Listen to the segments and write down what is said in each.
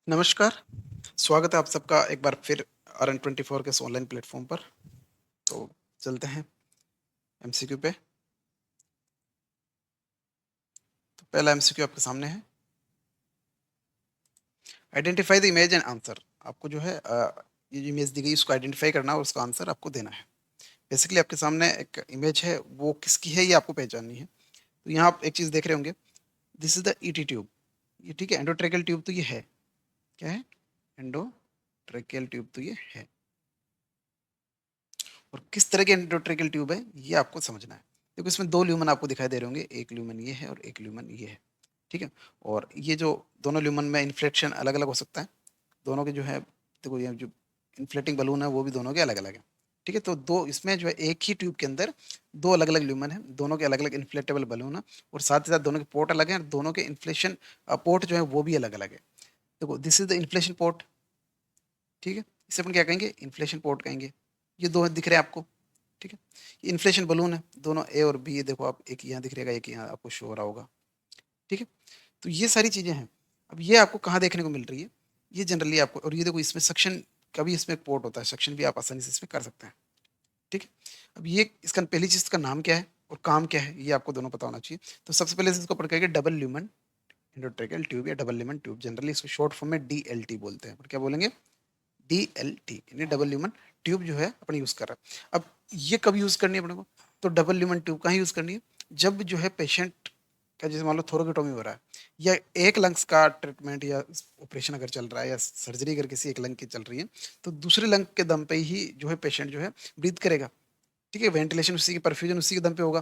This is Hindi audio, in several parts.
नमस्कार, स्वागत है आप सबका एक बार फिर RN24 के इस ऑनलाइन प्लेटफ़ॉर्म पर। तो चलते हैं एमसीक्यू पे। तो पहला एमसीक्यू आपके सामने है, identify the image and answer. आपको जो है ये जो इमेज दी गई उसको आइडेंटिफाई करना है और उसका आंसर आपको देना है। बेसिकली आपके सामने एक इमेज है, वो किसकी है ये आपको पहचाननी है। तो यहाँ आप एक चीज़ देख रहे होंगे, this is the ET tube. ये ठीक है, एंडोट्रेकियल ट्यूब तो ये है। क्या है? एंडोट्रेकियल ट्यूब तो ये है। और किस तरह की एंडोट्रेकियल ट्यूब है ये आपको समझना है। देखो इसमें 2 ल्यूमेन आपको दिखाई दे रहे होंगे, एक ल्यूमेन ये है और एक ल्यूमेन ये है, ठीक है? और ये जो दोनों ल्यूमेन में इन्फ्लेशन अलग-अलग हो सकता है। दोनों के जो है, देखो ये जो इन्फ्लेटिंग बलून है वो भी दोनों के अलग-अलग हैं, ठीक है? तो 2 इसमें जो है एक ही ट्यूब के अंदर 2 अलग-अलग ल्यूमेन हैं, दोनों के अलग-अलग इन्फ्लेटेबल बलून हैं और साथ ही साथ दोनों के पोर्ट अलग हैं और दोनों के इन्फ्लेशन पोर्ट जो है वो भी अलग-अलग है। देखो this is the inflation port, ठीक है? इसे अपन क्या कहेंगे? इन्फ्लेशन पोर्ट कहेंगे। ये 2 दिख रहे हैं आपको। ठीक है? ये इन्फ्लेशन बलून है, दोनों ए और बी, ये देखो आप, एक यहाँ दिख रहेगा, एक यहाँ आपको शो हो रहा होगा, ठीक है? तो ये सारी चीज़ें हैं। अब ये आपको कहाँ देखने को मिल रही है? ये जनरली आपको, और ये देखो इसमें सक्शन का भी इसमें एक पोर्ट होता है, सक्शन भी आप आसानी से इसमें कर सकते हैं, ठीक है? अब ये इसका पहली चीज़ का नाम क्या है और काम क्या है, ये आपको दोनों पता होना चाहिए। तो सबसे पहले इसको पढ़ के डबल ल्यूमेन एंडोट्रेकियल ट्यूब या डबल ल्यूमेन ट्यूब, जनरली इसको शॉर्ट फॉर्म में डीएलटी बोलते हैं। क्या बोलेंगे? डीएलटी यानी डबल ल्यूमेन ट्यूब जो है अपन यूज़ कर रहे हैं। अब ये कब यूज़ करनी है अपने को? तो डबल ल्यूमेन ट्यूब कहाँ यूज़ करनी है? जब जो है पेशेंट का, जैसे मान लो थोरेकोटॉमी हो रहा है या एक लंग्स का ट्रीटमेंट या ऑपरेशन अगर चल रहा है या सर्जरी अगर किसी एक लंग की चल रही है, तो दूसरे लंग के दम पे ही जो है पेशेंट जो है ब्रीथ करेगा, ठीक है? वेंटिलेशन उसी की, परफ्यूजन उसी के दम पे होगा।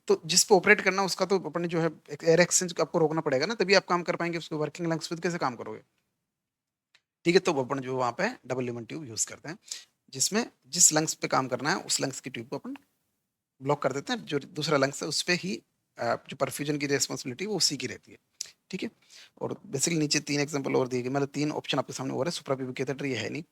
तो जिस पे ऑपरेट करना उसका तो अपन ने जो है एक एयर एक्सचेंज को आपको रोकना पड़ेगा ना, तभी आप काम कर पाएँगे। उसको वर्किंग लंग्स पे तो कैसे काम करोगे? ठीक है? तो अपन जो वहाँ पे डबल ल्यूमेन ट्यूब यूज़ करते हैं। जिसमें जिस लंग्स पे काम करना है उस लंग्स की ट्यूब को अपन ब्लॉक कर देते हैं, जो दूसरा लंग्स है उस पे ही जो परफ्यूजन की रिस्पॉन्सिबिलिटी वो उसी की रहती है, ठीक है? और बेसिकली नीचे 3 एग्जांपल और दिए गए, मतलब 3 ऑप्शन आपके सामने और है। सुप्राप्यूबिक कैथेटर ये है नहीं,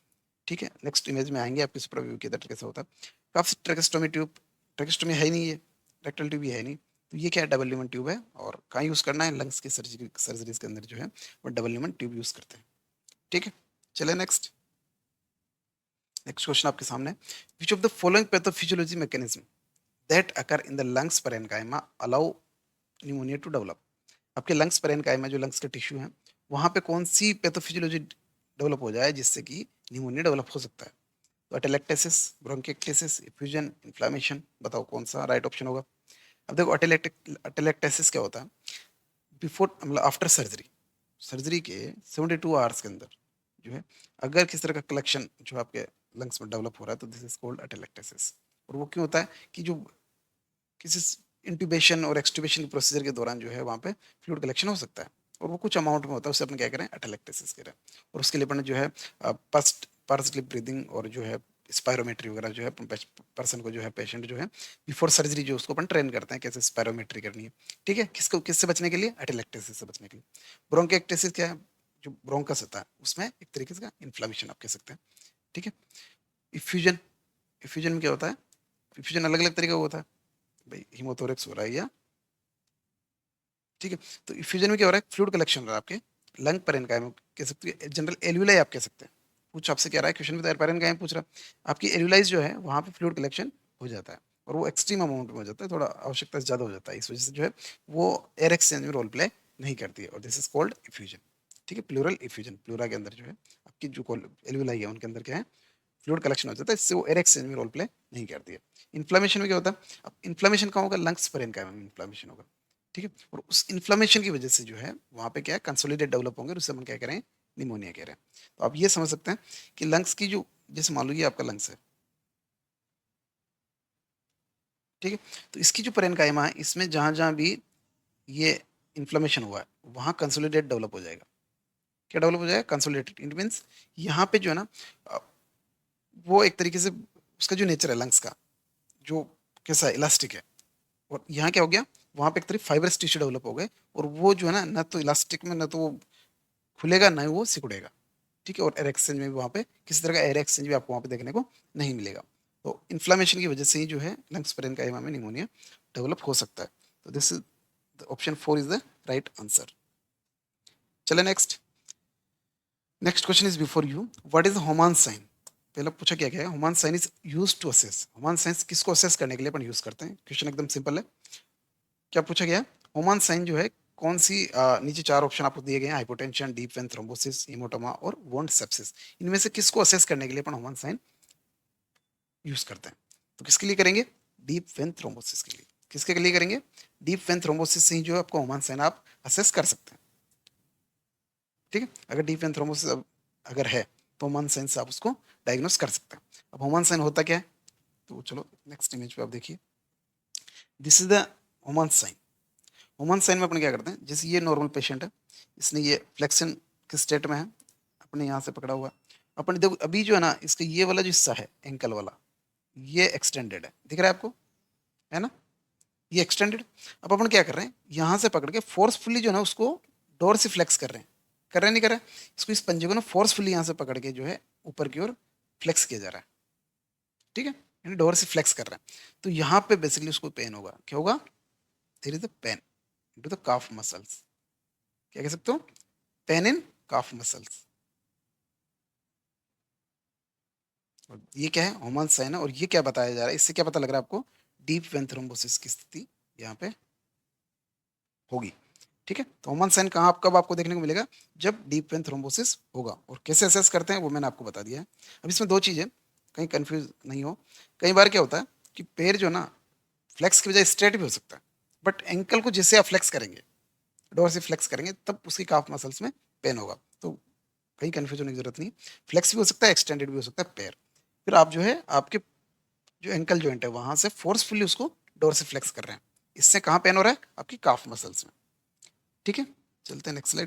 ठीक है? नेक्स्ट इमेज में आएँगे आपके सुप्राप्यूबिक कैथेटर कैसा होता है। कफ ट्रेकोस्टोमी ट्यूब, ट्रेकोस्टोमी है ही नहीं ये, रेक्टल ट्यूब ये है नहीं, तो ये क्या है? डबल ल्यूमेन ट्यूब है। और कहाँ यूज़ करना है? लंग्स की सर्जरीज़ के अंदर जो है वो डबल ल्यूमेन ट्यूब यूज़ करते हैं, ठीक है? चलिए नेक्स्ट। नेक्स्ट क्वेश्चन आपके सामने है, which of the following pathophysiology mechanism that occur in the lungs parenchyma allow pneumonia to develop. आपके लंग्स पेरेन्काइमा जो लंग्स का टिश्यू है, वहाँ पे कौन सी पैथोफिजियोलॉजी डेवलप हो जाए जिससे कि निमोनिया डेवलप हो सकता है? तो अटेलेक्टेसिस, ब्रोंकिएक्टेसिस, इफ्यूजन, इन्फ्लेमेशन, बताओ कौन सा राइट ऑप्शन होगा? अब देखो अटेलेक्टेसिस क्या होता है? बिफोर, मतलब आफ्टर सर्जरी, सर्जरी के 72 आवर्स के अंदर जो है, अगर किस तरह का कलेक्शन जो आपके लंग्स में डेवलप हो रहा है, तो दिस इज कॉल्ड अटेलेक्टेसिस। और वो क्यों होता है? कि जो किसी इंट्यूबेशन और एक्सट्यूबेशन के प्रोसीजर के दौरान जो है वहाँ पे फ्लूइड कलेक्शन हो सकता है और वो कुछ अमाउंट में होता है, उससे अपन क्या करें? अटेलेक्टेसिस करें। और उसके लिए अपन जो है पर्स स्लिप ब्रीदिंग और जो है स्पायरोमेट्री वगैरह जो है पर्सन को जो है, पेशेंट जो है बिफोर सर्जरी जो उसको अपन ट्रेन करते हैं कैसे स्पायरोमेट्री करनी है, ठीक है? किसको, किससे बचने के लिए? अटेलेक्टेसिस से बचने के लिए। ब्रोंकिएक्टेसिस क्या है? जो ब्रोंकस होता है उसमें एक तरीके से का इन्फ्लेमेशन आप कह सकते हैं, ठीक है? इफ्यूजन, इफ्यूजन में क्या होता है? इफ्यूजन अलग अलग तरीके का होता है भाई, हिमोथोरेक्स हो रहा है या, ठीक है? तो इफ्यूजन में क्या हो रहा है? फ्लूइड कलेक्शन हो रहा है आपके लंग पेरेन्काइमा, कह सकते हैं जनरल एल्वियाई आप कह सकते हैं। पूछ आपसे क्या रहा है क्वेश्चन में? तो पेरेन्काइमा पूछ रहा है, आपकी एल्वियाइज जो है वहाँ पे फ्लूइड कलेक्शन हो जाता है और वो एक्सट्रीम अमाउंट में हो जाता है, थोड़ा आवश्यकता से ज़्यादा हो जाता है, इस वजह से जो है वो एयर एक्सचेंज में रोल प्ले नहीं करती है और दिस इज कॉल्ड इफ्यूजन, ठीक है? प्लूरल इफ्यूजन, प्लूरा के अंदर जो है आपकी जो एल्वियाई है उनके अंदर क्या है? फ्लूइड कलेक्शन हो जाता है, इससे वो एयर एक्सचेंज में रोल प्ले नहीं करती है। इन्फ्लेमेशन में क्या होता है? अब इन्फ्लेमेशन कहाँ होगा? लंग्स पेरेन्काइमा में इन्फ्लेमेशन होगा, ठीक है? और उस इन्फ्लेमेशन की वजह से जो है वहाँ पे क्या है? कंसोलिडेट डेवलप होंगे और उससे हम क्या कह रहे हैं? निमोनिया कह रहे हैं। तो आप ये समझ सकते हैं कि लंग्स की जो, जैसे मान लो ये आपका लंग्स है, ठीक है? तो इसकी जो पेरेन्काइमा है, इसमें जहाँ-जहाँ भी ये इन्फ्लेमेशन हुआ है, वहाँ कंसोलिडेट डेवलप हो जाएगा। क्या डेवलप हो जाएगा? कंसोलिडेटेड। इट मीन्स यहाँ पे जो है ना अ, वो एक तरीके से उसका जो नेचर है लंग्स का, जो कैसा है? इलास्टिक है। और यहाँ क्या हो गया? वहाँ पे एक तरफ फाइब्रस टिश्यू डेवलप हो गए और वो जो है ना, ना तो इलास्टिक में, ना तो वो खुलेगा, ना ही वो सिकुड़ेगा, ठीक है? और एयर एक्सचेंज में भी वहाँ पे किसी तरह का एयर एक्सचेंज भी आपको वहाँ पे देखने को नहीं मिलेगा। तो इन्फ्लेमेशन की वजह से ही जो है लंग्स पेरेन्काइमा में निमोनिया डेवलप हो सकता है। तो this is option 4 is the right answer. चले next. Next question is before you, what is Homan sign? पहला पूछा क्या क्या है, Homan sign is use to assess. Homan sign किसको असेस करने के लिए अपन यूज करते हैं? क्वेश्चन एकदम सिंपल है। क्या पूछा गया है? होमान साइन जो है कौन सी नीचे चार ऑप्शन आपको दिए गए हैं, हाइपोटेंशन, डीप वेन थ्रोम्बोसिस, हीमोटोमा और वोंड सेप्सिस। इनमें से किसको असेस करने के लिए अपन होमान साइन यूज करते हैं? तो किसके लिए करेंगे? डीप वेन थ्रोम्बोसिस के लिए। किसके लिए करेंगे? डीप वेन थ्रोम्बोसिस से ही जो है आपको होमान साइन आप असेस कर सकते हैं। ठीक है, अगर डीप वेन थ्रोम्बोसिस अगर है तो होमान साइन से आप उसको डायग्नोस कर सकते हैं। अब होमान साइन होता क्या है? तो चलो नेक्स्ट इमेज पे आप देखिए, this is the Homan sign. Homan sign में अपन क्या करते हैं, जैसे ये नॉर्मल पेशेंट है, इसने ये फ्लेक्शन के स्टेट में है, अपने यहाँ से पकड़ा हुआ है। अपन देखो अभी जो है ना, इसका ये वाला जो हिस्सा है एंकल वाला, ये एक्सटेंडेड है, दिख रहा है आपको? है ना, ये एक्सटेंडेड। अब अपन क्या कर रहे हैं, यहाँ से पकड़ के फोर्सफुली जो है ना उसको डोर से फ्लेक्स कर रहे हैं। कर रहे हैं नहीं कर रहे हैं? इसको, इस पंजे को ना फोर्सफुली यहाँ से पकड़ के जो है ऊपर की ओर फ्लेक्स किया जा रहा है। ठीक है, यानी डोर से फ्लेक्स कर रहे हैं। तो यहाँ पे बेसिकली उसको पेन होगा। क्या होगा? There is the pain into the calf muscles. क्या कह सकते हो? Pain in calf muscles. और ये क्या है? होमन साइन है। और ये क्या बताया जा रहा है, इससे क्या पता लग रहा है आपको? डीप वेन थ्रोम्बोसिस की स्थिति यहाँ पे होगी। ठीक है, तो होमन साइन कहाँ कब आपको देखने को मिलेगा? जब डीप वेन थ्रोम्बोसिस होगा। और कैसे असेस करते हैं वो मैंने आपको बता दिया है। अब इसमें दो चीजें, कहीं कंफ्यूज नहीं हो। कई बार क्या होता है कि पैर जो ना फ्लेक्स की बजाय स्ट्रेट भी हो सकता है, बट एंकल को जैसे आप फ्लेक्स करेंगे, डोर से फ्लेक्स करेंगे, तब उसकी काफ मसल्स में पेन होगा। तो कहीं कंफ्यूज होने की जरूरत नहीं। फ्लेक्स भी हो सकता है, एक्सटेंडेड भी हो सकता है पैर। फिर आप जो है आपके जो एंकल जॉइंट है वहां से फोर्सफुली उसको डोर से फ्लेक्स कर रहे हैं। इससे कहाँ पेन हो रहा है? आपकी काफ मसल्स में। ठीक है, चलते हैं नेक्स्ट स्लाइड।